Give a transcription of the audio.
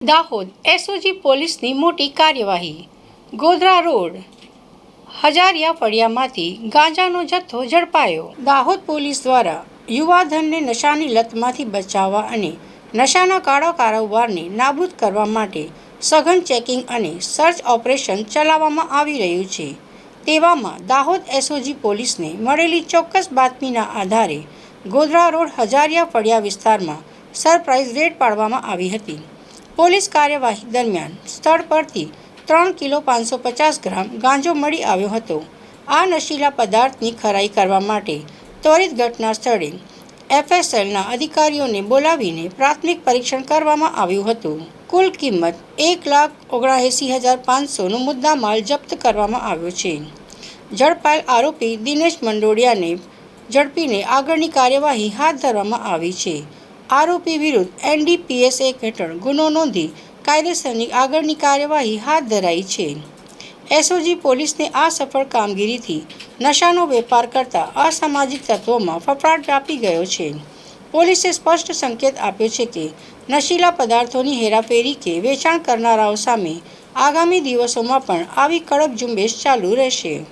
Dahod SOG પોલીસની મોટી કાર્યવાહી। ગોધરા રોડ હજારિયા ફળિયામાંથી ગાંજાનો જથ્થો ઝડપાયો। દાહોદ પોલીસ દ્વારા યુવાધનને નશાની લતમાંથી બચાવવા અને નશાના કાળા કારોબારને નાબૂદ કરવા માટે સઘન ચેકિંગ અને સર્ચ ઓપરેશન ચલાવવામાં આવી રહ્યું છે। તેવામાં દાહોદ એસઓજી પોલીસને મળેલી ચોક્કસ બાતમીના આધારે ગોધરા રોડ હજારિયા ફળિયા વિસ્તારમાં સરપ્રાઇઝ રેડ પાડવામાં આવી હતી। પોલીસ કાર્યવાહી દરમિયાન સ્થળ પરથી 3 કિલો 550 ગ્રામ ગાંજો મળી આવ્યો હતો। આ નશીલા પદાર્થની ખરાઈ કરવા માટે ત્વરિત ઘટના સ્થળે એફએસએલના અધિકારીઓને બોલાવીને પ્રાથમિક પરીક્ષણ કરવામાં આવ્યું હતું। કુલ કિંમત 1,79,500નો મુદ્દામાલ જપ્ત કરવામાં આવ્યો છે। ઝડપાયેલ આરોપી દિનેશ મંડોડિયાને ઝડપીને આગળની કાર્યવાહી હાથ ધરવામાં આવી છે। આરોપી વિરુદ્ધ એનડીપીએસ એક્ટ હેઠળ ગુનો નોંધી કાયદેસરની આગળની કાર્યવાહી હાથ ધરાઈ છે। એસઓજી પોલીસને આ સફળ કામગીરીથી નશાનો વેપાર કરતા અસામાજિક તત્વોમાં ફફડાટ વ્યાપી ગયો છે। પોલીસે સ્પષ્ટ સંકેત આપ્યો છે કે નશીલા પદાર્થોની હેરાફેરી કે વેચાણ કરનારાઓ સામે આગામી દિવસોમાં પણ આવી કડક ઝુંબેશ ચાલુ રહેશે।